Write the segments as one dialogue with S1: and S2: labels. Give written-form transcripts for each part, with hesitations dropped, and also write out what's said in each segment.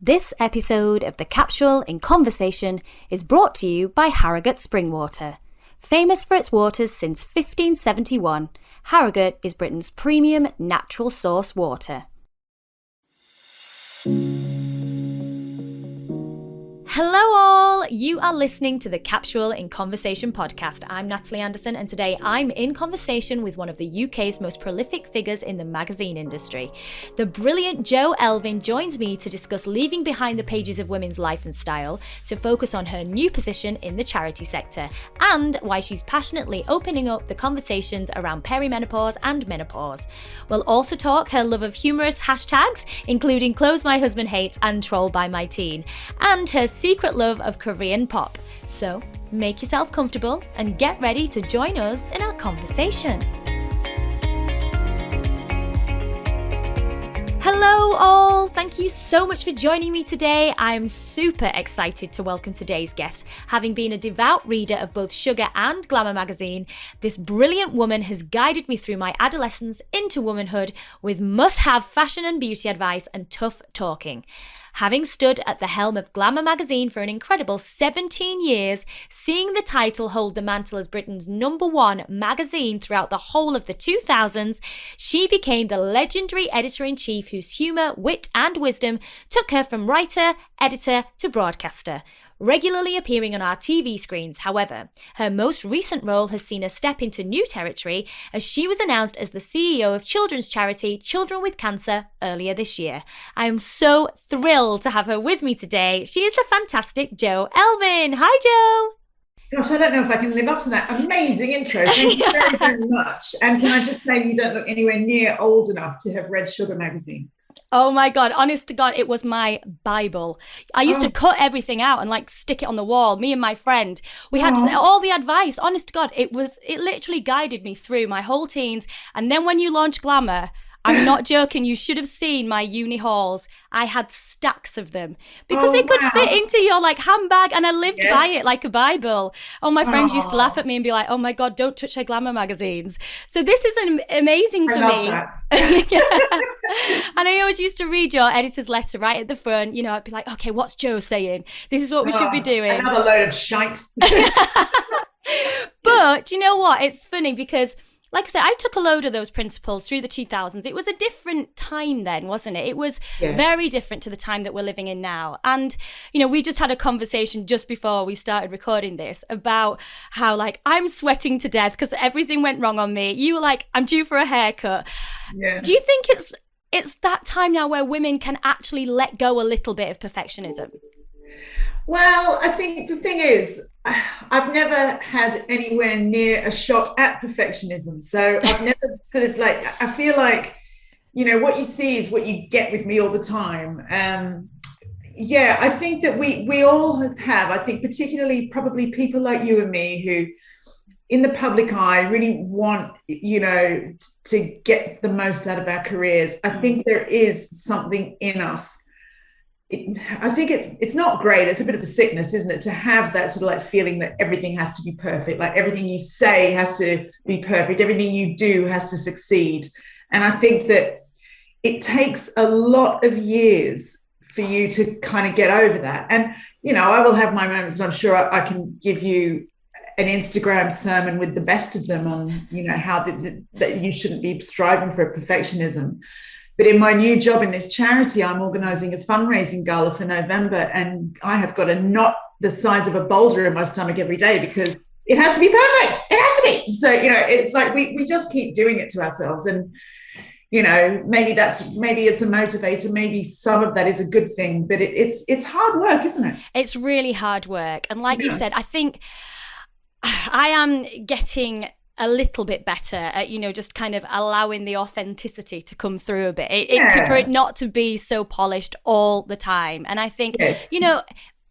S1: This episode of the Capsule in Conversation is brought to you by Harrogate Springwater. Famous for its waters since 1571, Harrogate is Britain's premium natural source water. Hello all! You are listening to the Capsule in Conversation podcast. I'm Natalie Anderson, and today I'm in conversation with one of the UK's most prolific figures in the magazine industry. The brilliant Jo Elvin joins me to discuss leaving behind the pages of women's life and style to focus on her new position in the charity sector and why she's passionately opening up the conversations around perimenopause and menopause. We'll also talk her love of humorous hashtags, including Clothes My Husband Hates and Troll by My Teen, and her secret love of Korean pop. So make yourself comfortable and get ready to join us in our conversation. Hello all, thank you so much for joining me today. I'm super excited to welcome today's guest. Having been a devout reader of both Sugar and Glamour magazine, this brilliant woman has guided me through my adolescence into womanhood with must-have fashion and beauty advice and tough talking. Having stood at the helm of Glamour magazine for an incredible 17 years, seeing the title hold the mantle as Britain's #1 magazine throughout the whole of the 2000s, she became the legendary editor-in-chief whose humour, wit and wisdom took her from writer, editor to broadcaster. Regularly appearing on our TV screens, however, her most recent role has seen her step into new territory as she was announced as the CEO of children's charity Children with Cancer earlier this year. I am so thrilled to have her with me today. She is the fantastic Jo Elvin. Hi, Jo.
S2: Gosh, I don't know if I can live up to that amazing intro. Thank you very, very much. And can I just say you don't look anywhere near old enough to have read Sugar magazine.
S1: Oh my God, honest to God, it was my Bible. I used to cut everything out and stick it on the wall. Me and my friend, we had all the advice. Honest to God, it literally guided me through my whole teens. And then when you launched Glamour, I'm not joking, you should have seen my uni hauls. I had stacks of them because they could fit into your handbag, and I lived by it like a Bible. Oh, my friends used to laugh at me and be like, oh my God, don't touch her Glamour magazines. So this is amazing for me. And I always used to read your editor's letter right at the front. You know, I'd be like, okay, what's Jo saying? This is what we should be doing.
S2: Another load of shite.
S1: But you know what? It's funny because, like I said, I took a load of those principles through the 2000s. It was a different time then, wasn't it? It was very different to the time that we're living in now. And, you know, we just had a conversation just before we started recording this about how, I'm sweating to death because everything went wrong on me. You were like, I'm due for a haircut. Yeah. Do you think it's that time now where women can actually let go a little bit of perfectionism?
S2: Well, I think the thing is, I've never had anywhere near a shot at perfectionism. So I've never I feel like, you know, what you see is what you get with me all the time. I think that we all have, I think particularly probably people like you and me who in the public eye really want, you know, to get the most out of our careers. I think there is something in us. I think it's not great. It's a bit of a sickness, isn't it? To have that feeling that everything has to be perfect, like everything you say has to be perfect, everything you do has to succeed. And I think that it takes a lot of years for you to kind of get over that. And, you know, I will have my moments, and I'm sure I can give you an Instagram sermon with the best of them on, you know, how that you shouldn't be striving for perfectionism. But in my new job in this charity, I'm organising a fundraising gala for November, and I have got a knot the size of a boulder in my stomach every day because it has to be perfect. It has to be. So, you know, it's like we just keep doing it to ourselves. And, you know, maybe it's a motivator. Maybe some of that is a good thing, but it's hard work, isn't it?
S1: It's really hard work. And like you said, I think I am getting a little bit better at, you know, just kind of allowing the authenticity to come through a bit, for it not to be so polished all the time. And I think, you know,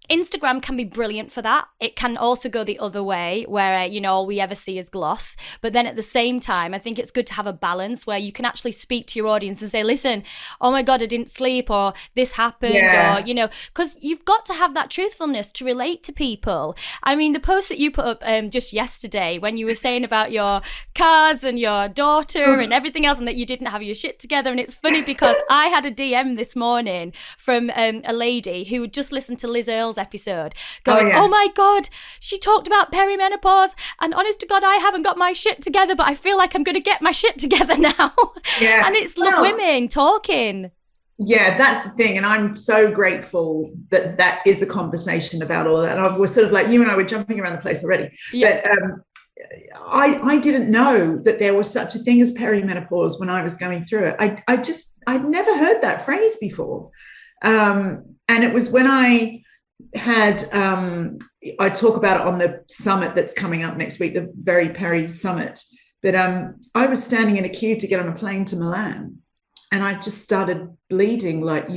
S1: Instagram can be brilliant for that. It can also go the other way where, all we ever see is gloss. But then at the same time, I think it's good to have a balance where you can actually speak to your audience and say, listen, oh my God, I didn't sleep, or this happened, or, because you've got to have that truthfulness to relate to people. I mean, the post that you put up just yesterday when you were saying about your cards and your daughter and everything else, and that you didn't have your shit together. And it's funny because I had a DM this morning from a lady who just listened to Liz Earle's episode going, oh my God, she talked about perimenopause, and honest to God, I haven't got my shit together, but I feel like I'm going to get my shit together now. Yeah. And it's women talking.
S2: Yeah, that's the thing. And I'm so grateful that that is a conversation about all of that. And we're sort of like, you and I were jumping around the place already. Yeah. But I didn't know that there was such a thing as perimenopause when I was going through it. I'd never heard that phrase before. And it was when I talk about it on the summit that's coming up next week, the Very Peri Summit. But I was standing in a queue to get on a plane to Milan, and I just started bleeding I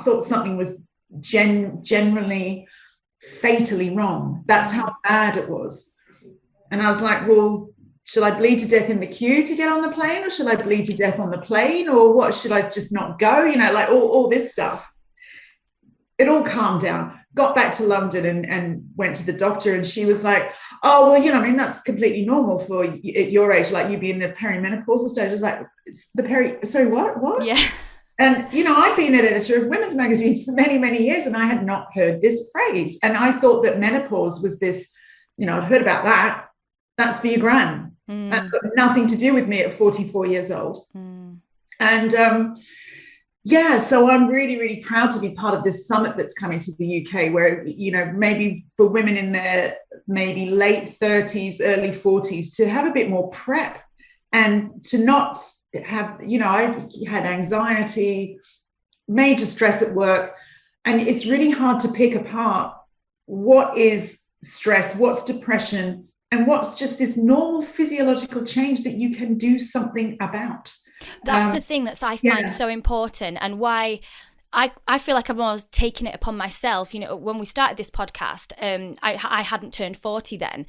S2: thought something was generally fatally wrong. That's how bad it was. And I was like, well, should I bleed to death in the queue to get on the plane, or should I bleed to death on the plane, or what? Should I just not go? Like all this stuff. It all calmed down, got back to London and went to the doctor, and she was like, oh, well, that's completely normal for at your age, like you be in the perimenopausal stage. I was like, sorry, what? Yeah. And, I'd been an editor of women's magazines for many, many years, and I had not heard this phrase. And I thought that menopause was this, I'd heard about that. That's for your gran. That's got nothing to do with me at 44 years old. And, so I'm really, really proud to be part of this summit that's coming to the UK, where, maybe for women in their maybe late 30s, early 40s, to have a bit more prep and to not have, I had anxiety, major stress at work, and it's really hard to pick apart what is stress, what's depression, and what's just this normal physiological change that you can do something about.
S1: That's the thing that I find so important, and why I feel like I've almost taken it upon myself. When we started this podcast, I hadn't turned 40 then,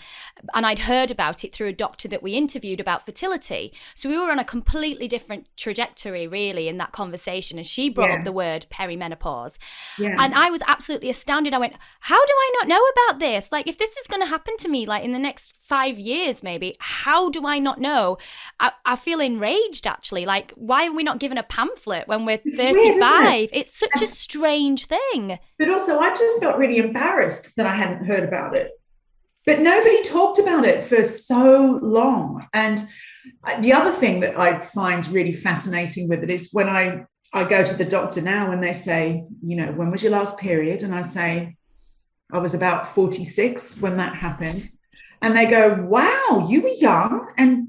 S1: and I'd heard about it through a doctor that we interviewed about fertility. So we were on a completely different trajectory, really, in that conversation. And she brought up the word perimenopause. Yeah. And I was absolutely astounded. I went, how do I not know about this? Like, if this is going to happen to me, like in the next 5 years, maybe, how do I not know? I feel enraged, actually. Like, why are we not given a pamphlet when we're 35? It's such a strange thing.
S2: But also, I just felt really embarrassed that I hadn't heard about it. But nobody talked about it for so long. And the other thing that I find really fascinating with it is when I go to the doctor now and they say, when was your last period? And I say, I was about 46 when that happened. And they go, wow, you were young. And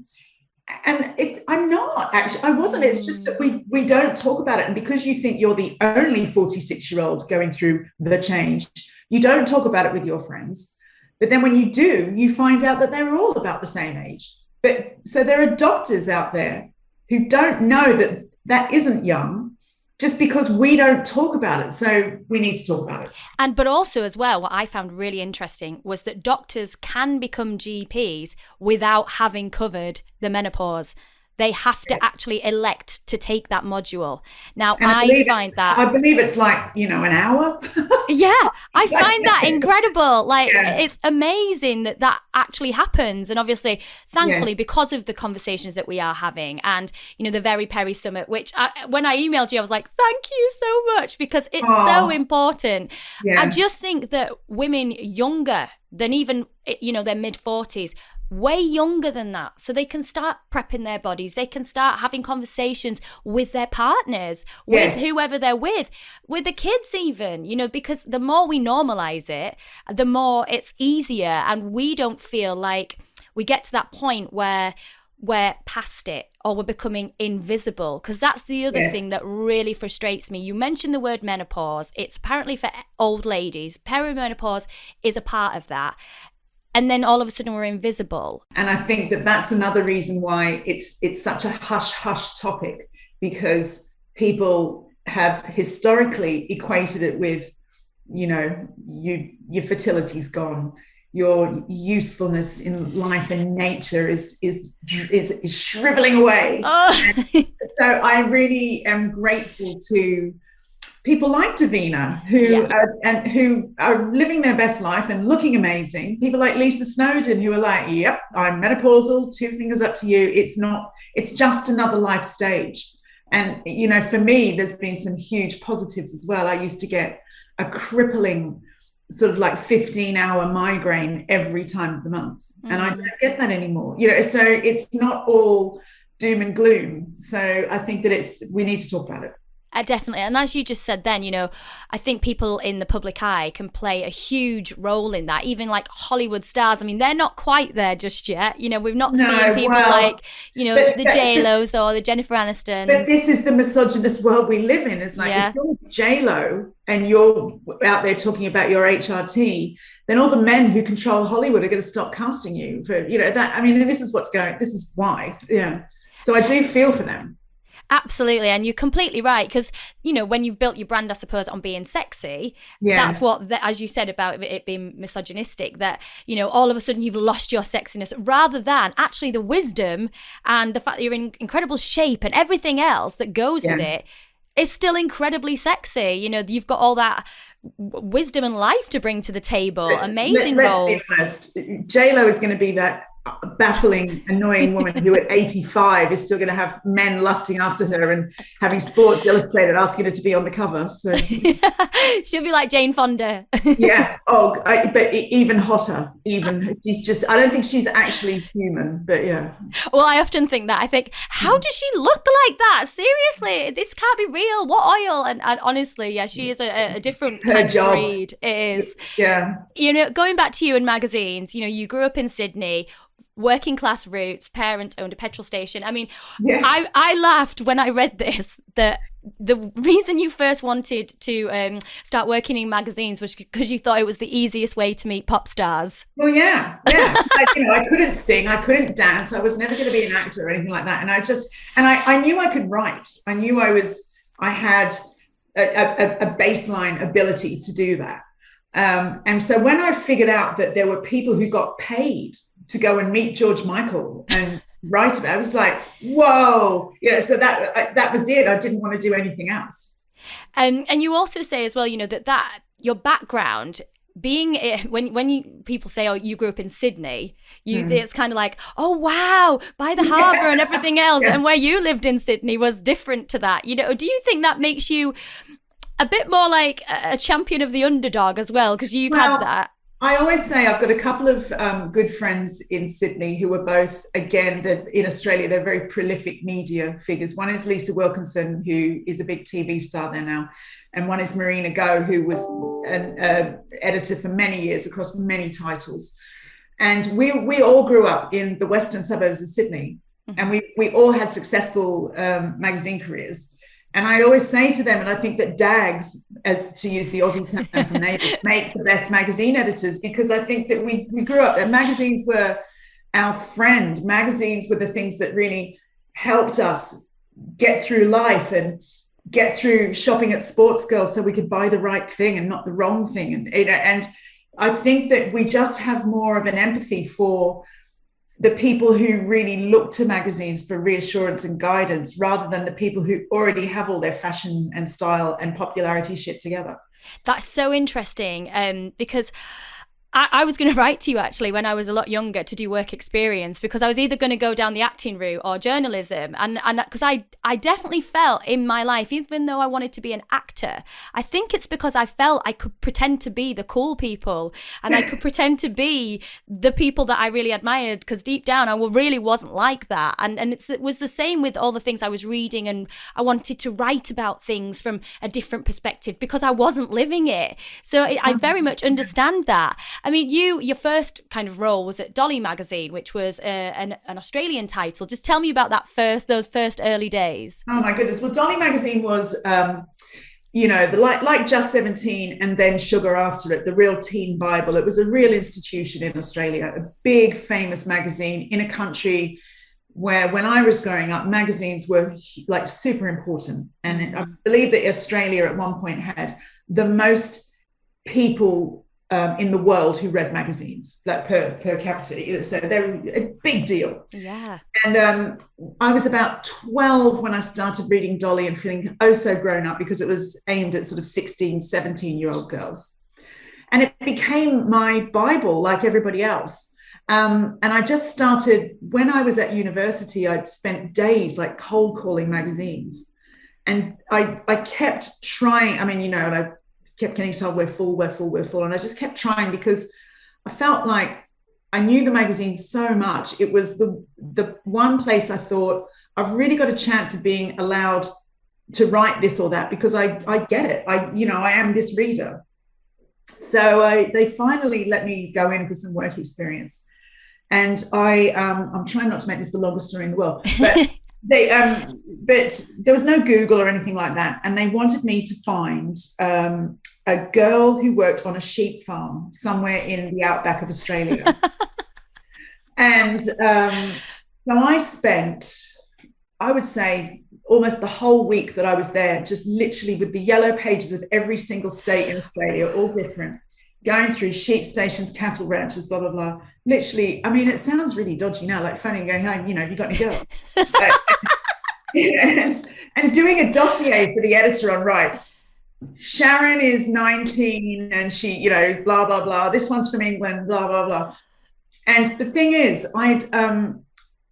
S2: I'm not actually, I wasn't. It's just that we don't talk about it. And because you think you're the only 46-year-old going through the change, you don't talk about it with your friends. But then when you do, you find out that they're all about the same age. But so there are doctors out there who don't know that that isn't young, just because we don't talk about it. So we need to talk about it.
S1: But also as well, what I found really interesting was that doctors can become GPs without having covered the menopause. They have to actually elect to take that module. Now, I
S2: believe it's like, an hour.
S1: Yeah, I find that incredible. Like, it's amazing that actually happens. And obviously, thankfully, because of the conversations that we are having and, the Very Peri Summit, which when I emailed you, I was like, thank you so much, because it's so important. Yeah. I just think that women younger than even, their mid-40s, way younger than that, so they can start prepping their bodies, they can start having conversations with their partners, with whoever they're with the kids even, because the more we normalize it, the more it's easier, and we don't feel like we get to that point where we're past it or we're becoming invisible, because that's the other thing that really frustrates me. You mentioned the word menopause. It's apparently for old ladies. Perimenopause is a part of that. And then all of a sudden we're invisible.
S2: And I think that that's another reason why it's such a hush-hush topic, because people have historically equated it with your fertility's gone, your usefulness in life and nature is shriveling away.
S1: Oh.
S2: So I really am grateful to people like Davina who are living their best life and looking amazing. People like Lisa Snowden who are like, yep, I'm menopausal, 2 fingers up to you. It's just another life stage. And, for me, there's been some huge positives as well. I used to get a crippling sort of like 15-hour migraine every time of the month. Mm-hmm. And I don't get that anymore. So it's not all doom and gloom. So I think that we need to talk about it.
S1: Definitely. And as you just said then, I think people in the public eye can play a huge role in that. Even like Hollywood stars. I mean, they're not quite there just yet. We've not seen people like, the J-Los or the Jennifer Anistons.
S2: But this is the misogynist world we live in. It's like, if you're J-Lo and you're out there talking about your HRT, then all the men who control Hollywood are going to stop casting you for, that. I mean, this is why. Yeah. So I do feel for them.
S1: Absolutely. And you're completely right. Because, when you've built your brand, I suppose, on being sexy, that's what, as you said about it being misogynistic, that, all of a sudden you've lost your sexiness rather than actually the wisdom and the fact that you're in incredible shape and everything else that goes with it is still incredibly sexy. You've got all that wisdom and life to bring to the table. Amazing roles.
S2: Let's be honest. J-Lo is going to be that baffling, annoying woman who at 85 is still going to have men lusting after her and having Sports Illustrated asking her to be on the cover. So
S1: she'll be like Jane Fonda.
S2: Yeah. But even hotter. She's just, I don't think she's actually human, but yeah.
S1: Well, I often think that. I think, how does she look like that? Seriously, this can't be real. What oil? And honestly, she is a different kind of breed. It is.
S2: Yeah.
S1: Going back to you in magazines, you grew up in Sydney. Working class roots, parents owned a petrol station. I mean, I laughed when I read this, that the reason you first wanted to start working in magazines was because you thought it was the easiest way to meet pop stars.
S2: Well, yeah. I couldn't sing, I couldn't dance, I was never going to be an actor or anything like that. And I knew I could write. I knew I had a baseline ability to do that. And so when I figured out that there were people who got paid to go and meet George Michael and write about it, I was like, whoa, so that was it. I didn't want to do anything else.
S1: And you also say as well, that your background being when people say, oh, you grew up in Sydney, it's kind of like, oh wow, by the harbour and everything else, and where you lived in Sydney was different to that. Do you think that makes you a bit more like a champion of the underdog as well, because you've had that?
S2: I always say I've got a couple of good friends in Sydney who are both, again, in Australia, they're very prolific media figures. One is Lisa Wilkinson, who is a big TV star there now. And one is Marina Go, who was an editor for many years across many titles. And we all grew up in the western suburbs of Sydney. Mm-hmm. And we all had successful magazine careers. And I always say to them, and I think that DAGs, as to use the Aussie term from neighbours, make the best magazine editors, because I think that we grew up, and magazines were our friend. Magazines were the things that really helped us get through life and get through shopping at Sports Girl so we could buy the right thing and not the wrong thing. And I think that we just have more of an empathy for the people who really look to magazines for reassurance and guidance, rather than the people who already have all their fashion and style and popularity shit together.
S1: That's so interesting, because I was going to write to you actually when I was a lot younger to do work experience, because I was either going to go down the acting route or journalism, and because I definitely felt in my life, even though I wanted to be an actor, I think it's because I felt I could pretend to be the cool people and I could pretend to be the people that I really admired, because deep down I really wasn't like that, and it was the same with all the things I was reading, and I wanted to write about things from a different perspective because I wasn't living it. So I very much understand that. I mean, your first kind of role was at Dolly magazine, which was an Australian title. Just tell me about those first early days.
S2: Oh my goodness. Well, Dolly magazine was, like Just 17 and then Sugar after it, the real teen Bible. It was a real institution in Australia, a big famous magazine in a country where, when I was growing up, magazines were like super important. And I believe that Australia at one point had the most people in the world who read magazines, like per capita. So they're a big deal.
S1: Yeah.
S2: And I was about 12 when I started reading Dolly and feeling oh so grown up, because it was aimed at sort of 16, 17-year-old girls. And it became my Bible, like everybody else. And I just started, when I was at university, I'd spent days like cold calling magazines. And I kept trying, I mean, you know, and I kept getting told we're full, we're full, we're full. And I just kept trying because I felt like I knew the magazine so much. It was the one place I thought I've really got a chance of being allowed to write this or that, because I get it. I am this reader. So they finally let me go in for some work experience. And I'm trying not to make this the longest story in the world, but but there was no Google or anything like that. And they wanted me to find a girl who worked on a sheep farm somewhere in the outback of Australia. And so I spent, I would say, almost the whole week that I was there, just literally with the yellow pages of every single state in Australia, all different, going through sheep stations, cattle ranches, blah, blah, blah. Literally, I mean, it sounds really dodgy now, like phoning going home, you know, have you got any girls? and doing a dossier for the editor on, right, Sharon is 19 and she, you know, blah, blah, blah. This one's from England, blah, blah, blah. And the thing is, they'd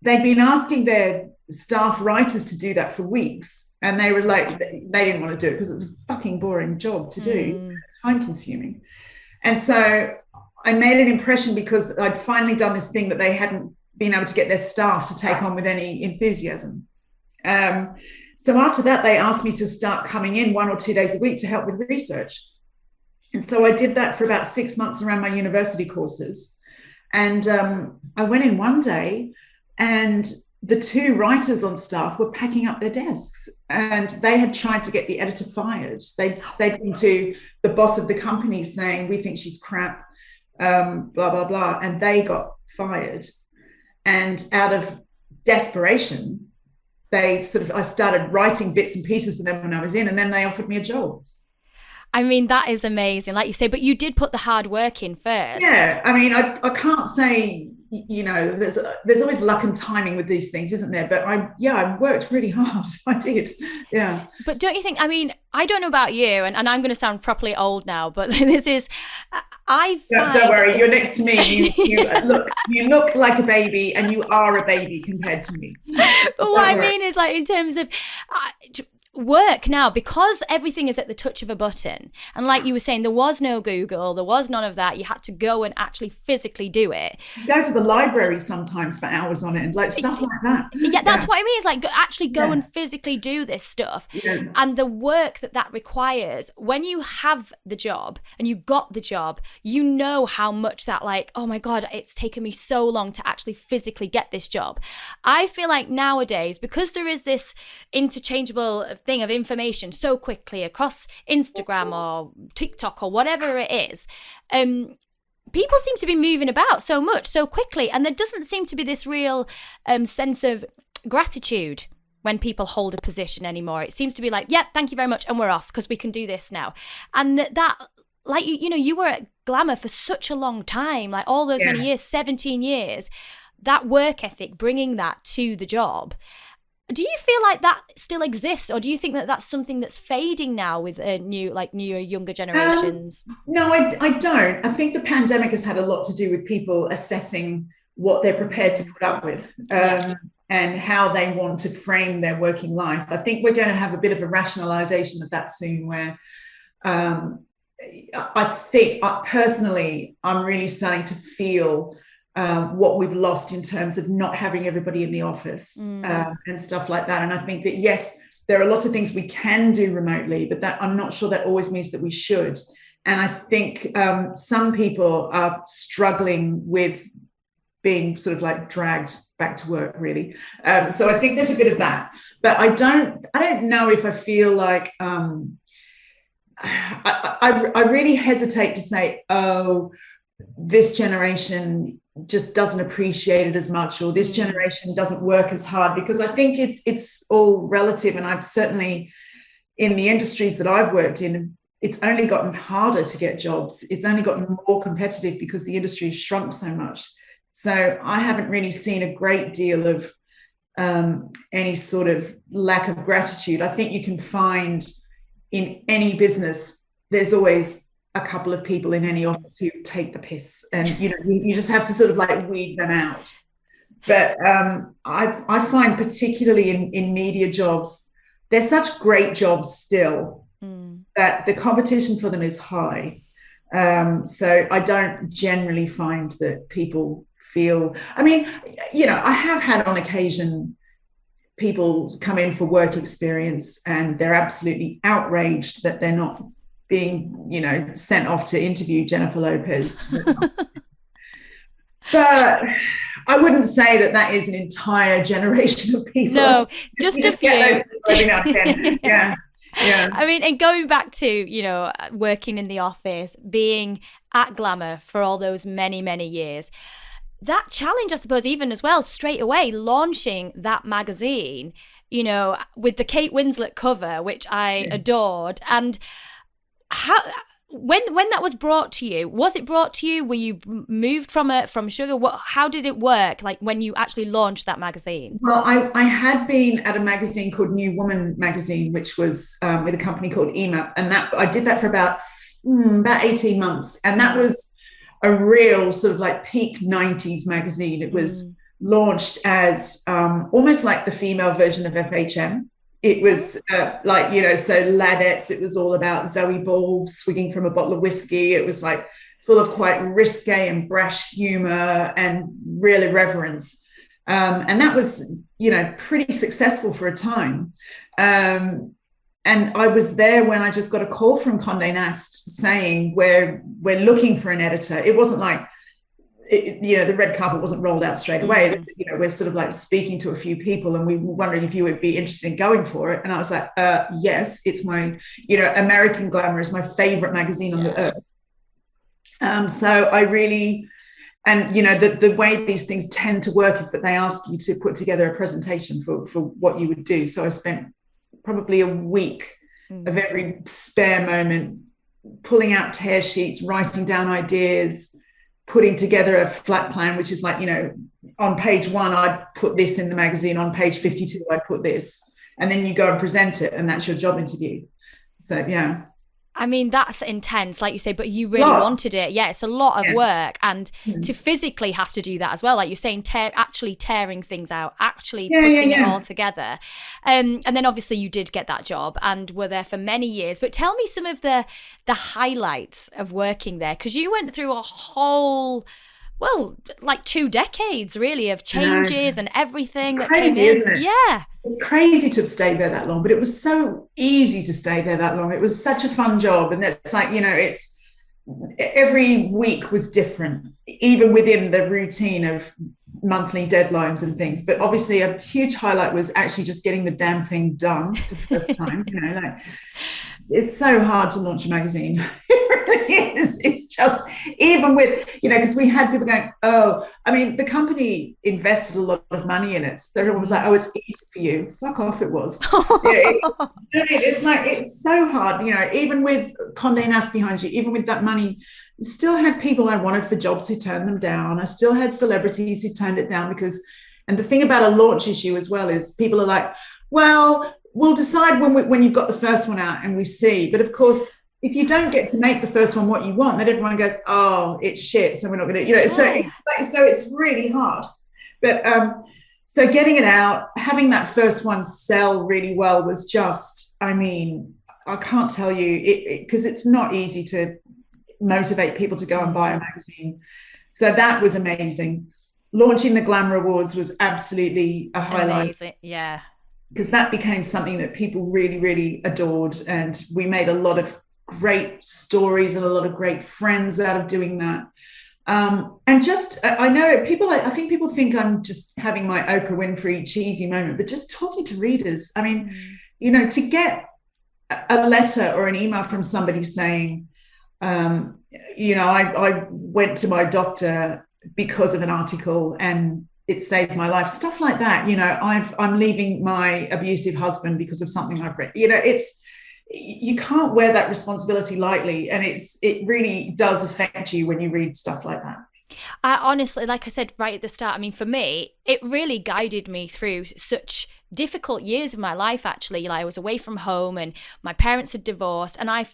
S2: been asking their staff writers to do that for weeks. And they were like, they didn't want to do it because it's a fucking boring job to do. It's time consuming. And so I made an impression because I'd finally done this thing that they hadn't been able to get their staff to take on with any enthusiasm. So after that, they asked me to start coming in 1 or 2 days a week to help with research. And so I did that for about 6 months around my university courses. And I went in one day and the 2 writers on staff were packing up their desks, and they had tried to get the editor fired. They'd been to the boss of the company saying, we think she's crap, blah, blah, blah. And they got fired. And out of desperation, I started writing bits and pieces for them when I was in, and then they offered me a job.
S1: I mean, that is amazing, like you say, but you did put the hard work in first.
S2: Yeah, I mean, I can't say, you know, there's always luck and timing with these things, isn't there? But I worked really hard. I did, yeah. But
S1: don't you think, I mean, I don't know about you, and I'm going to sound properly old now, but this is,
S2: don't worry, you're next to me. You look like a baby, and you are a baby compared to me.
S1: But what I mean is, like, in terms of work now, because everything is at the touch of a button, and like you were saying, there was no Google, there was none of that. You had to go and actually physically do it.
S2: You go to the library sometimes for hours on end, like stuff like that.
S1: Yeah, that's what I mean. Is like actually go and physically do this stuff, and the work that requires. When you have the job and you got the job, you know how much that, like, oh my God, it's taken me so long to actually physically get this job. I feel like nowadays, because there is this interchangeable thing of information so quickly across Instagram or TikTok or whatever it is, people seem to be moving about so much so quickly, and there doesn't seem to be this real sense of gratitude when people hold a position anymore. It seems to be like, yep, thank you very much, and we're off because we can do this now. And that like, you know, you were at Glamour for such a long time, like all those many years, 17 years, that work ethic, bringing that to the job. Do you feel like that still exists, or do you think that that's something that's fading now with newer, younger generations?
S2: No, I don't. I think the pandemic has had a lot to do with people assessing what they're prepared to put up with and how they want to frame their working life. I think we're going to have a bit of a rationalization of that soon, where I think personally, I'm really starting to feel what we've lost in terms of not having everybody in the office and stuff like that. And I think that, yes, there are lots of things we can do remotely, but that I'm not sure that always means that we should. And I think some people are struggling with being sort of like dragged back to work, really. So I think there's a bit of that. But I don't know if I feel like I really hesitate to say, oh, this generation just doesn't appreciate it as much, or this generation doesn't work as hard, because I think it's all relative. And I've certainly, in the industries that I've worked in, it's only gotten harder to get jobs. It's only gotten more competitive because the industry has shrunk so much. So I haven't really seen a great deal of any sort of lack of gratitude. I think you can find in any business, there's always a couple of people in any office who take the piss, and you just have to sort of like weed them out. But I find particularly in media jobs, they're such great jobs still that the competition for them is high. So I don't generally find that people feel, I mean, I have had on occasion people come in for work experience and they're absolutely outraged that they're not being, sent off to interview Jennifer Lopez. But I wouldn't say that is an entire generation of people.
S1: No, just a few.
S2: Every now and then. Yeah. Yeah.
S1: I mean, and going back to, working in the office, being at Glamour for all those many, many years, that challenge, I suppose, even as well, straight away, launching that magazine, with the Kate Winslet cover, which I adored. And how... When that was brought to you, was it brought to you? Were you moved from Sugar? How did it work? Like when you actually launched that magazine?
S2: Well, I had been at a magazine called New Woman magazine, which was with a company called EMAP, and that I did that for about 18 months, and that was a real sort of like peak 90s magazine. It was launched as almost like the female version of FHM. It was so ladettes, it was all about Zoe Ball swigging from a bottle of whiskey. It was like full of quite risque and brash humor and real irreverence. And that was, pretty successful for a time. And I was there when I just got a call from Condé Nast saying, we're looking for an editor. It wasn't like, the red carpet wasn't rolled out straight away. They said, we're sort of like speaking to a few people and we were wondering if you would be interested in going for it. And I was like, yes, it's my, American Glamour is my favorite magazine on the earth. So I really, and, the way these things tend to work is that they ask you to put together a presentation for what you would do. So I spent probably a week of every spare moment pulling out tear sheets, writing down ideas, putting together a flat plan, which is like, on page 1, I'd put this in the magazine. On page 52, I'd put this. And then you go and present it, and that's your job interview. So, yeah.
S1: I mean, that's intense, like you say, but you really wanted it. Yeah, it's a lot of work. And to physically have to do that as well, like you're saying, actually tearing things out, actually putting it all together. And then obviously you did get that job and were there for many years. But tell me some of the highlights of working there, because you went through a whole... like 2 decades really of changes and everything.
S2: It's crazy, isn't it?
S1: Yeah.
S2: It's crazy to have stayed there that long, but it was so easy to stay there that long. It was such a fun job. And it's like, it's every week was different, even within the routine of monthly deadlines and things. But obviously a huge highlight was actually just getting the damn thing done the first time. It's so hard to launch a magazine. It really is. It's just, even with, because we had people going, the company invested a lot of money in it. So everyone was like, it's easy for you. Fuck off, it was. It's like, it's so hard, even with Condé Nast behind you, even with that money, you still had people I wanted for jobs who turned them down. I still had celebrities who turned it down and the thing about a launch issue as well is people are like, well, we'll decide when you've got the first one out and we see. But of course, if you don't get to make the first one what you want, then everyone goes, it's shit, so we're not going to, so it's really hard. But so getting it out, having that first one sell really well was just, I can't tell you, because it's not easy to motivate people to go and buy a magazine. So that was amazing. Launching the Glamour Awards was absolutely a highlight.
S1: Amazing. Yeah.
S2: Because that became something that people really, really adored. And we made a lot of great stories and a lot of great friends out of doing that. And just, I know I think people think I'm just having my Oprah Winfrey cheesy moment, but just talking to readers. To get a letter or an email from somebody saying, I went to my doctor because of an article and it saved my life, stuff like that. I'm leaving my abusive husband because of something I've read. you can't wear that responsibility lightly, and it really does affect you when you read stuff like that.
S1: I honestly, like I said right at the start, I mean, for me, it really guided me through such difficult years of my life, actually. Like, I was away from home and my parents had divorced, and I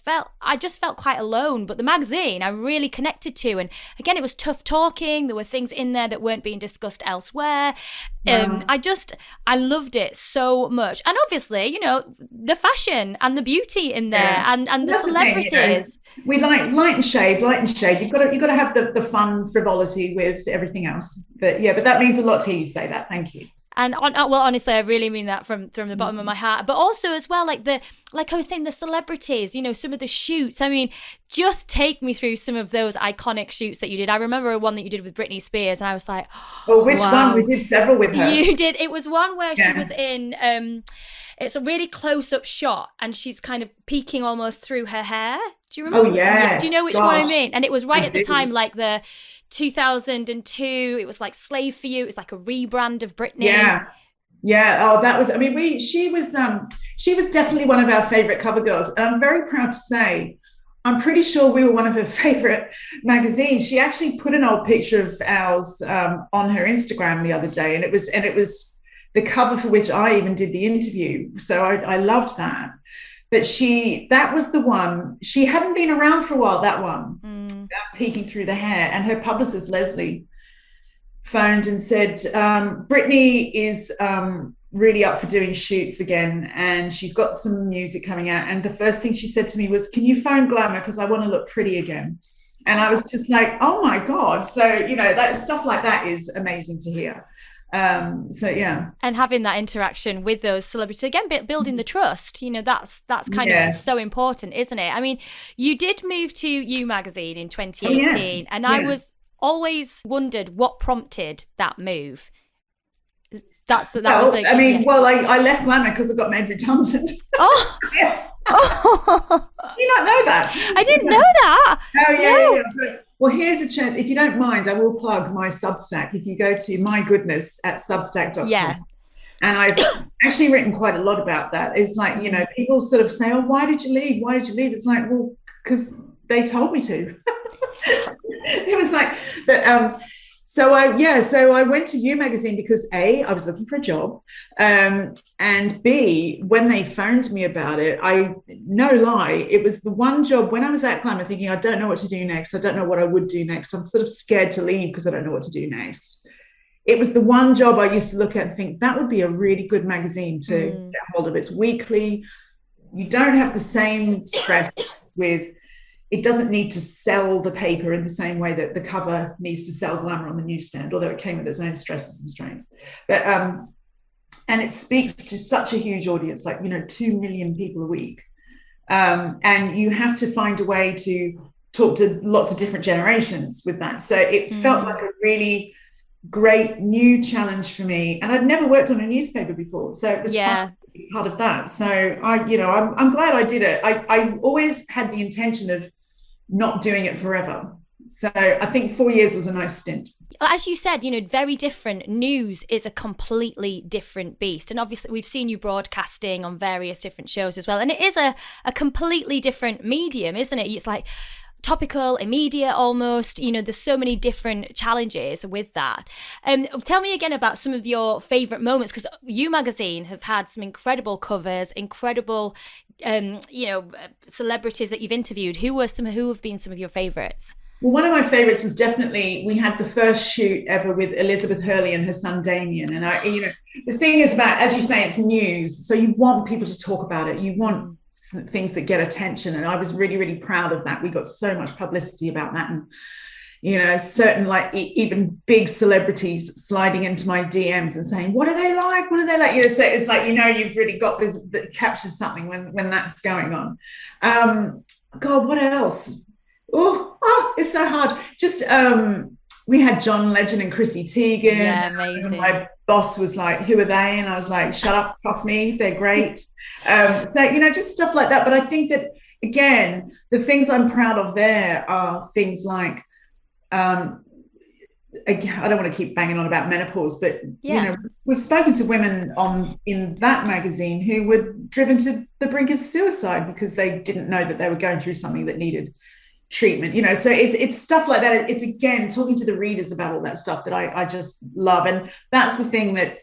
S1: just felt quite alone. But the magazine I really connected to, and again, it was tough talking. There were things in there that weren't being discussed elsewhere.
S2: Wow.
S1: I loved it so much. And obviously, you know, the fashion and the beauty in there, and the celebrities.
S2: The thing, you know, we like light and shade. You've got to have the fun frivolity with everything else. But that means a lot to hear you say that. Thank you.
S1: And well, honestly, I really mean that from the bottom of my heart. But also as well, like I was saying, the celebrities, you know, some of the shoots. I mean, just take me through some of those iconic shoots that you did. I remember one that you did with Britney Spears, and I was like,
S2: oh, which
S1: wow.
S2: one? We did several with her.
S1: You did. It was one where she was in. It's a really close-up shot, and she's kind of peeking almost through her hair. Do you remember?
S2: Oh, yes.
S1: Do you know which one I mean? And it was right at the time, like the 2002. It was like Slave for You. It was like a rebrand of Britney.
S2: Yeah. Oh, that was. I mean, she was definitely one of our favorite cover girls, and I'm very proud to say, I'm pretty sure we were one of her favorite magazines. She actually put an old picture of ours on her Instagram the other day, and it was the cover for which I even did the interview. So I loved that. But that was the one. She hadn't been around for a while, that one, peeking through the hair. And her publicist, Leslie, phoned and said, Britney is really up for doing shoots again, and she's got some music coming out. And the first thing she said to me was, can you phone Glamour, because I want to look pretty again. And I was just like, oh my God. So, you know, that stuff like that is amazing to hear. And
S1: having that interaction with those celebrities, again, building the trust, you know, that's kind of so important, isn't it? I mean, you did move to You magazine in 2018, and I was always wondered what prompted that move.
S2: I left Glamour because I got made redundant.
S1: Oh.
S2: You not know that?
S1: I didn't know that.
S2: Oh yeah. Well, here's a chance. If you don't mind, I will plug my Substack. If you go to my goodness at substack.com.
S1: Yeah.
S2: And I've actually written quite a lot about that. It's like, you know, people sort of say, oh, why did you leave? Why did you leave? It's like, well, because they told me to. It was like, but so I went to You magazine because A, I was looking for a job, and B, when they phoned me about it, no lie, it was the one job when I was at Glamour thinking, I don't know what to do next. I don't know what I would do next. I'm sort of scared to leave because I don't know what to do next. It was the one job I used to look at and think that would be a really good magazine to get hold of. It's weekly. You don't have the same stress with. It doesn't need to sell the paper in the same way that the cover needs to sell Glamour on the newsstand, although it came with its own stresses and strains. But and it speaks to such a huge audience, like, you know, 2 million people a week. And you have to find a way to talk to lots of different generations with that. So it felt like a really great new challenge for me. And I'd never worked on a newspaper before. So it was fun to be part of that. So I'm glad I did it. I always had the intention of not doing it forever. So I think 4 years was a nice stint.
S1: As you said, you know, very different. News is a completely different beast. And obviously we've seen you broadcasting on various different shows as well. And it is a completely different medium, isn't it? It's like topical, immediate almost, you know, there's so many different challenges with that. Tell me again about some of your favourite moments, because You magazine have had some incredible covers, incredible, celebrities that you've interviewed. Who have been some of your favourites?
S2: Well, one of my favourites was definitely, we had the first shoot ever with Elizabeth Hurley and her son Damien. And the thing is about, as you say, it's news. So you want people to talk about it. You want things that get attention, and I was really, really proud of that. We got so much publicity about that, and you know, certain like even big celebrities sliding into my DMs and saying, what are they like, you know, so it's like, you know, you've really got this that captures something when that's going on. God, what else? It's so hard. Just we had John Legend and Chrissy Teigen.
S1: Yeah, amazing.
S2: My boss was like, who are they? And I was like, shut up, trust me, they're great. So, you know, just stuff like that. But I think that, again, the things I'm proud of there are things like I don't want to keep banging on about menopause, but we've spoken to women in that magazine who were driven to the brink of suicide because they didn't know that they were going through something that needed treatment. So it's stuff like that. It's, again, talking to the readers about all that stuff that I just love. And that's the thing that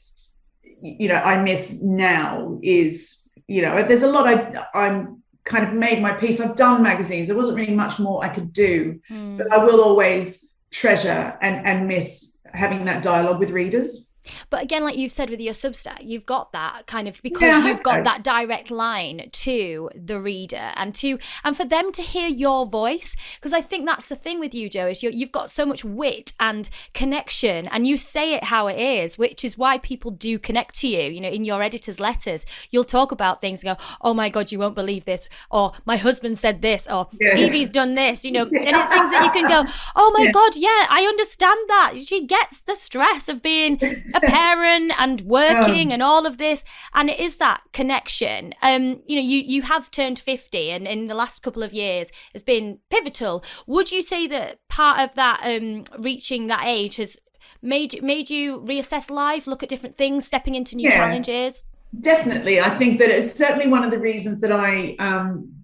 S2: I miss now is, there's a lot I'm kind of made my peace. I've done magazines. There wasn't really much more I could do, but I will always treasure and miss having that dialogue with readers.
S1: But again, like you've said with your Substack, you've got that kind of, because you've got that direct line to the reader and for them to hear your voice. Because I think that's the thing with you, Joe, is you've got so much wit and connection, and you say it how it is, which is why people do connect to you. In your editor's letters, you'll talk about things and go, oh my God, you won't believe this, or my husband said this, or Evie's done this, and it's things that you can go, oh my God, yeah, I understand that. She gets the stress of being a parent and working and all of this, and it is that connection. You have turned 50, and in the last couple of years has been pivotal. Would you say that part of that reaching that age has made you reassess life, look at different things, stepping into new challenges?
S2: Definitely. I think that it's certainly one of the reasons that I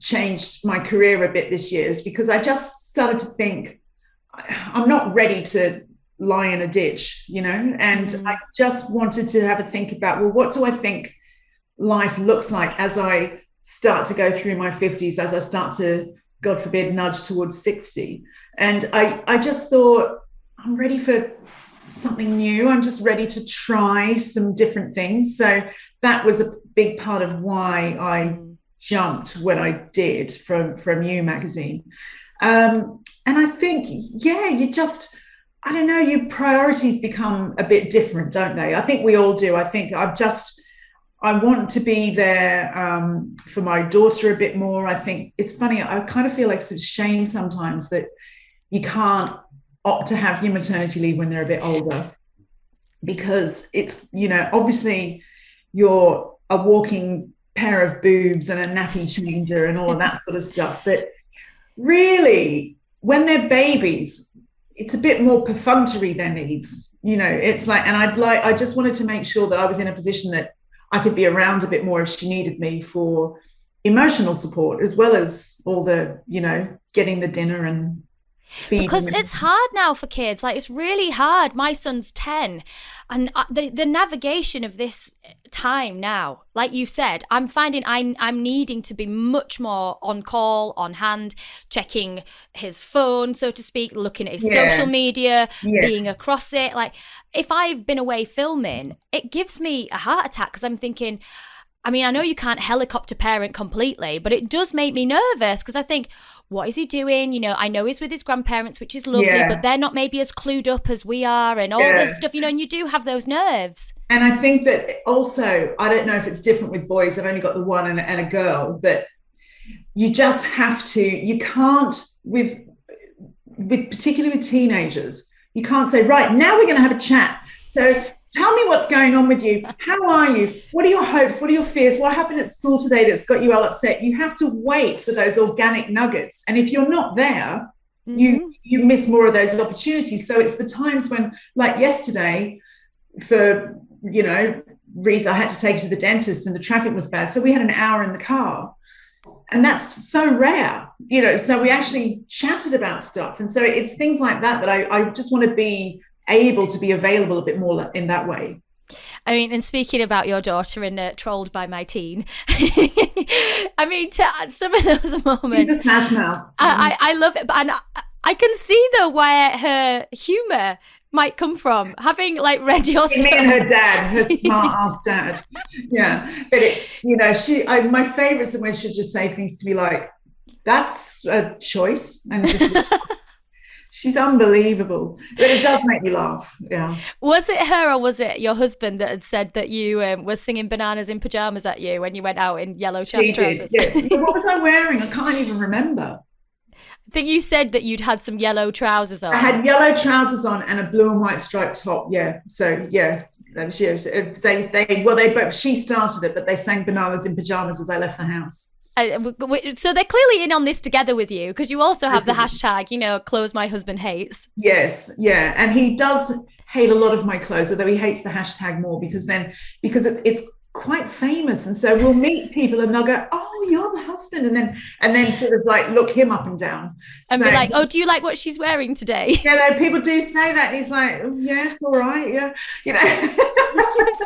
S2: changed my career a bit this year, is because I just started to think I'm not ready to lie in a ditch, and I just wanted to have a think about, well, what do I think life looks like as I start to go through my 50s, as I start to, God forbid, nudge towards 60. And I just thought, I'm ready for something new. I'm just ready to try some different things. So that was a big part of why I jumped when I did from You magazine. And I think, I don't know, your priorities become a bit different, don't they? I think we all do. I think I want to be there for my daughter a bit more. I think it's funny, I kind of feel like it's a shame sometimes that you can't opt to have your maternity leave when they're a bit older, because it's, obviously you're a walking pair of boobs and a nappy changer and all of that sort of stuff. But really, when they're babies, it's a bit more perfunctory, their needs. It's like, and I just wanted to make sure that I was in a position that I could be around a bit more if she needed me for emotional support, as well as all the, getting the dinner and feeding. Because
S1: it's hard now for kids. Like, it's really hard. My son's 10, and the navigation of this time now, like you said, I'm finding I'm needing to be much more on call, on hand, checking his phone, so to speak, looking at his social media, being across it. Like, if I've been away filming, it gives me a heart attack, because I'm thinking, I know you can't helicopter parent completely, but it does make me nervous, because I think, what is he doing? I know he's with his grandparents, which is lovely, but they're not maybe as clued up as we are, and all this stuff, and you do have those nerves.
S2: And I think that also, I don't know if it's different with boys. I've only got the one and a girl, but you just have to, you can't, with particularly with teenagers, you can't say, right, now we're going to have a chat. So tell me what's going on with you. How are you? What are your hopes? What are your fears? What happened at school today that's got you all upset? You have to wait for those organic nuggets. And if you're not there, you miss more of those opportunities. So it's the times when, like yesterday, for, reason, I had to take her to the dentist and the traffic was bad. So we had an hour in the car. And that's so rare, so we actually chatted about stuff. And so it's things like that I just want to be able to be available a bit more in that way.
S1: And speaking about your daughter and trolled by my teen, some of those moments.
S2: She's a sad mouth.
S1: I love it, and I can see though where her humour might come from, having read your stuff.
S2: Me and her dad, her smart ass dad. Yeah, but it's my favourites are when she'll just say things to me like, "That's a choice," and just. She's unbelievable, but it does make me laugh. Yeah.
S1: Was it her or was it your husband that had said that you were singing Bananas in Pajamas at you when you went out in yellow trousers?
S2: Yeah. What was I wearing? I can't even remember.
S1: I think you said that you'd had some yellow trousers on.
S2: I had yellow trousers on and a blue and white striped top. Yeah. So yeah, they both. She started it, but they sang Bananas in Pajamas as I left the house.
S1: So they're clearly in on this together with you, because you also have the hashtag, clothes my husband hates.
S2: Yes, yeah, and he does hate a lot of my clothes, although he hates the hashtag more because it's quite famous, and so we'll meet people and they'll go, "Oh, you're the husband," and then sort of like look him up and down
S1: and be like, "Oh, do you like what she's wearing today?"
S2: Yeah, people do say that, and he's like, "Oh, yeah, it's all right, yeah,"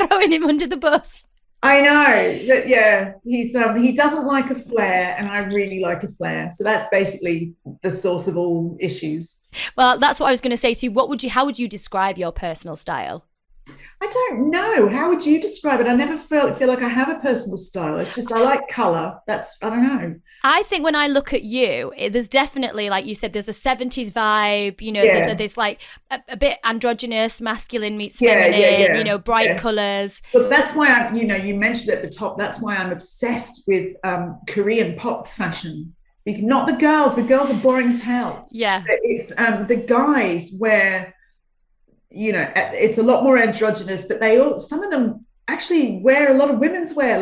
S1: throwing him under the bus.
S2: I know, but yeah, he doesn't like a flare, and I really like a flare. So that's basically the source of all issues.
S1: Well, that's what I was going to say to you. How would you describe your personal style?
S2: I don't know. How would you describe it? I never feel like I have a personal style. It's just I like color. I don't know.
S1: I think when I look at you, there's definitely, like you said, there's a 70s vibe, there's like a bit androgynous, masculine meets feminine, bright colors.
S2: But that's why you mentioned at the top, that's why I'm obsessed with Korean pop fashion. Not the girls are boring as hell.
S1: Yeah.
S2: It's the guys where, it's a lot more androgynous, but some of them actually wear a lot of women's wear.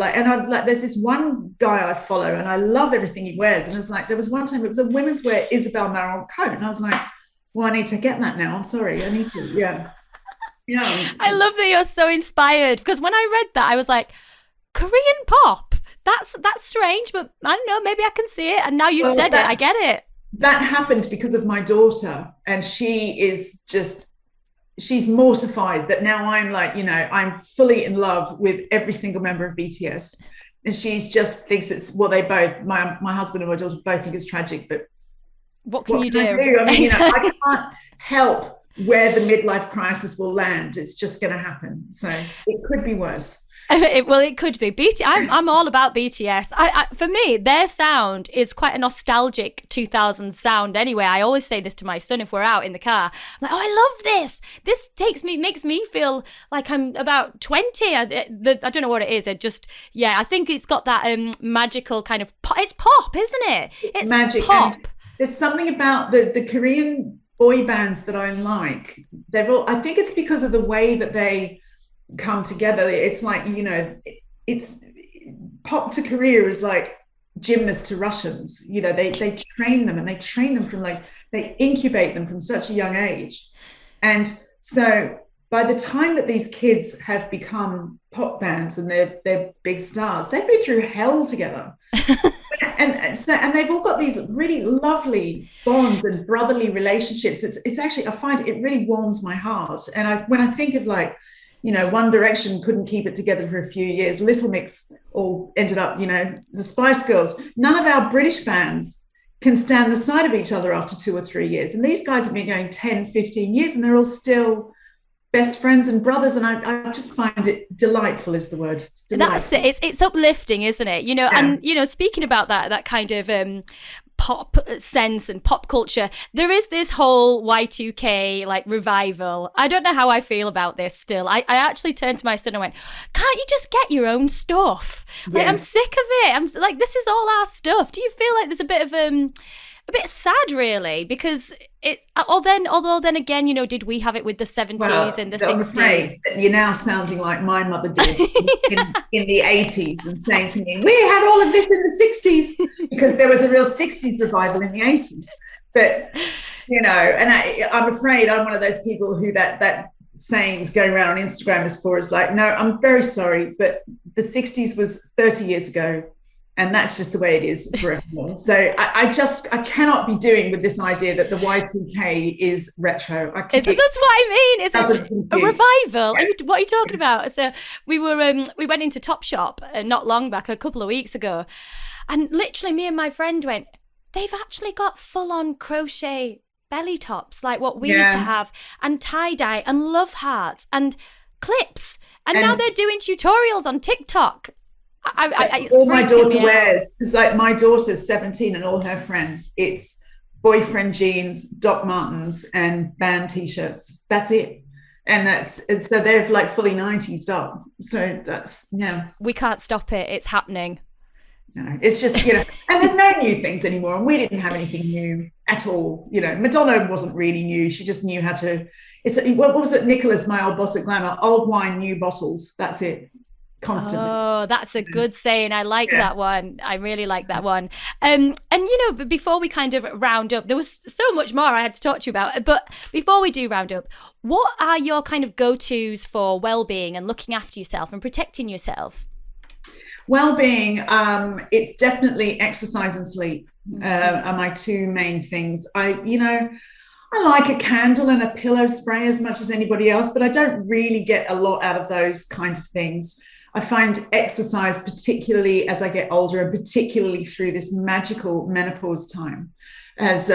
S2: There's this one guy I follow and I love everything he wears. And it's like, there was one time it was a women's wear Isabel Marant coat. And I was like, well, I need to get that now. I'm sorry. I need to. Yeah. Yeah.
S1: I love that you're so inspired, because when I read that, I was like, Korean pop. That's strange, but I don't know, maybe I can see it. And now you've said it, I get it.
S2: That happened because of my daughter. And she's mortified that now I'm like, I'm fully in love with every single member of BTS. And she's just thinks it's, well, they both, my husband and my daughter both think it's tragic, but
S1: what can you do?
S2: I mean, I can't help where the midlife crisis will land. It's just going to happen. So it could be worse.
S1: Well, it could be. I'm all about BTS. For me, their sound is quite a nostalgic 2000s sound anyway. I always say this to my son if we're out in the car. I'm like, oh, I love this. This makes me feel like I'm about 20. I don't know what it is. I think it's got that magical kind of pop. It's pop, isn't it? It's magic. Pop. And
S2: there's something about the Korean boy bands that I like. I think it's because of the way that they come together. It's like, it's pop to Korea is like gymnasts to Russians. They train them, and they train them from they incubate them from such a young age. And so by the time that these kids have become pop bands and they're big stars, they've been through hell together. and they've all got these really lovely bonds and brotherly relationships. It's actually, I find it really warms my heart. And when I think of One Direction couldn't keep it together for a few years. Little Mix all ended up, the Spice Girls. None of our British bands can stand the sight of each other after 2 or 3 years. And these guys have been going 10, 15 years, and they're all still best friends and brothers. And I just find it delightful is the word.
S1: That's it. It's uplifting, isn't it? And, speaking about that kind of pop sense and pop culture, there is this whole Y2K revival. I don't know how I feel about this still. I actually turned to my son and went, can't you just get your own stuff? I'm sick of it. I'm like, this is all our stuff. Do you feel like there's a bit sad, really? Because although then again, did we have it with the 70s and the 60s?
S2: You're now sounding like my mother did in the 80s and saying to me, we had all of this in the 60s, because there was a real 60s revival in the 80s. But, and I'm afraid I'm one of those people who that saying is going around on Instagram is like, no, I'm very sorry, but the 60s was 30 years ago. And that's just the way it is for everyone. So I cannot be doing with this idea that the Y2K is retro. That's what
S1: I mean. It's a revival. Yeah. What are you talking about? So we went into Topshop not long back, a couple of weeks ago, and literally me and my friend went, they've actually got full-on crochet belly tops like what we used to have, and tie-dye and love hearts and clips. And now they're doing tutorials on TikTok.
S2: All my daughter wears, because my daughter's 17 and all her friends, it's boyfriend jeans, Doc Martens, and band t-shirts. That's it. And so they're fully 90s up. So that's,
S1: we can't stop it. It's happening.
S2: No, it's just, and there's no new things anymore. And we didn't have anything new at all. Madonna wasn't really new. She just knew how to, what was it, Nicholas, my old boss at Glamour, old wine, new bottles. That's it. constantly.
S1: Oh, that's a good saying. I like
S2: Yeah.
S1: that one. I really like that one. And but before we kind of round up, there was so much more I had to talk to you about. But before we do round up, what are your kind of go-tos for well-being and looking after yourself and protecting yourself?
S2: Well-being, it's definitely exercise and sleep are my two main things. I like a candle and a pillow spray as much as anybody else, but I don't really get a lot out of those kinds of things. I find exercise, particularly as I get older, and particularly through this magical menopause time, as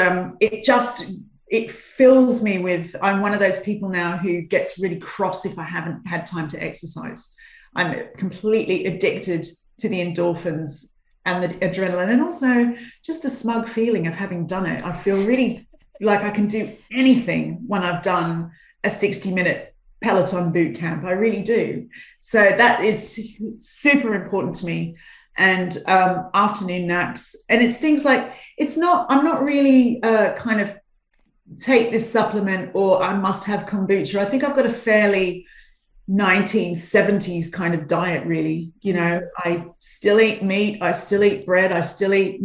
S2: it fills me with. I'm one of those people now who gets really cross if I haven't had time to exercise. I'm completely addicted to the endorphins and the adrenaline, and also just the smug feeling of having done it. I feel really like I can do anything when I've done a 60-minute Peloton boot camp. I really do. So that is super important to me. And afternoon naps. And it's things like, I'm not really kind of take this supplement or I must have kombucha. I think I've got a fairly 1970s kind of diet, really. I still eat meat, I still eat bread, I still eat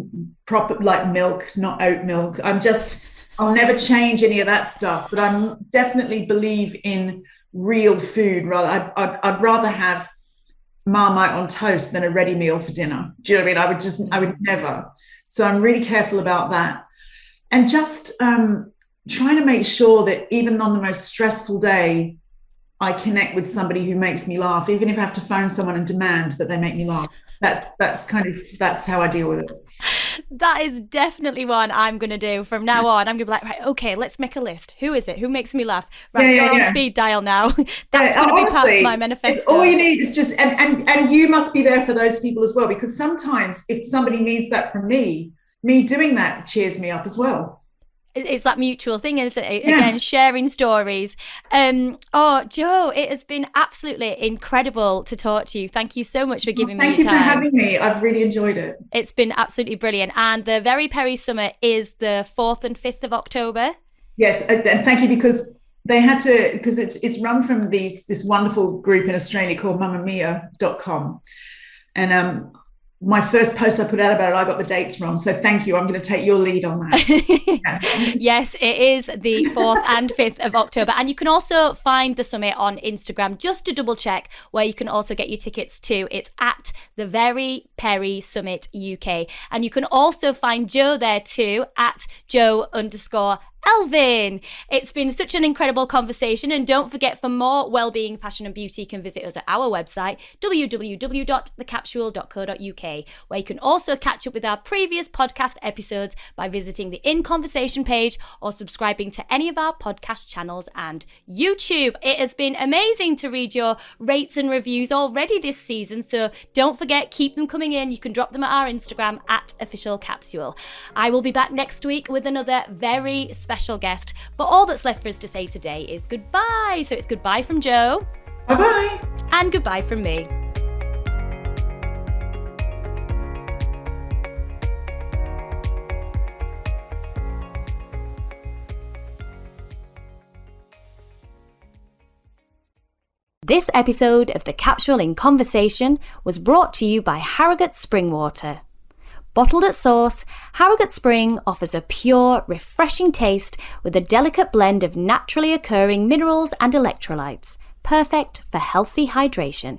S2: proper, like, milk, not oat milk. I'll never change any of that stuff, but I definitely believe in real food. I'd rather have Marmite on toast than a ready meal for dinner. Do you know what I mean? I would never. So I'm really careful about that. And just trying to make sure that even on the most stressful day, I connect with somebody who makes me laugh, even if I have to phone someone and demand that they make me laugh. That's how I deal with it.
S1: That is definitely one I'm going to do from now on. I'm going to be like, right, okay, let's make a list. Who is it? Who makes me laugh? Right, you're on speed dial now. That's going to be part of my manifesto.
S2: All you need is just, and you must be there for those people as well, because sometimes if somebody needs that from me doing that cheers me up as well.
S1: It's that mutual thing, isn't it? Again, sharing stories. Jo, it has been absolutely incredible to talk to you. Thank you so much for giving me your time.
S2: Thank you for having me. I've really enjoyed it.
S1: It's been absolutely brilliant. And the Very Peri Summit is the 4th and 5th of October.
S2: Yes, and thank you, because it's run from this wonderful group in Australia called mamamia.com. And my first post I put out about it, I got the dates wrong. So thank you. I'm going to take your lead on that.
S1: Yes, it is the 4th and 5th of October. And you can also find the summit on Instagram, just to double check, where you can also get your tickets to. It's at the Very Peri Summit UK. And you can also find Jo there too, at Jo_Elvin. It's been such an incredible conversation, and don't forget, for more wellbeing, fashion and beauty, you can visit us at our website www.thecapsule.co.uk, where you can also catch up with our previous podcast episodes by visiting the In Conversation page or subscribing to any of our podcast channels and YouTube. It has been amazing to read your rates and reviews already this season, so don't forget, keep them coming in. You can drop them at our Instagram at @officialcapsule. I will be back next week with another very special guest, but all that's left for us to say today is goodbye. So it's goodbye from Jo.
S2: Bye-bye.
S1: And goodbye from me. This episode of The Capsule in Conversation was brought to you by Harrogate Spring Water. Bottled at source, Harrogate Spring offers a pure, refreshing taste with a delicate blend of naturally occurring minerals and electrolytes, perfect for healthy hydration.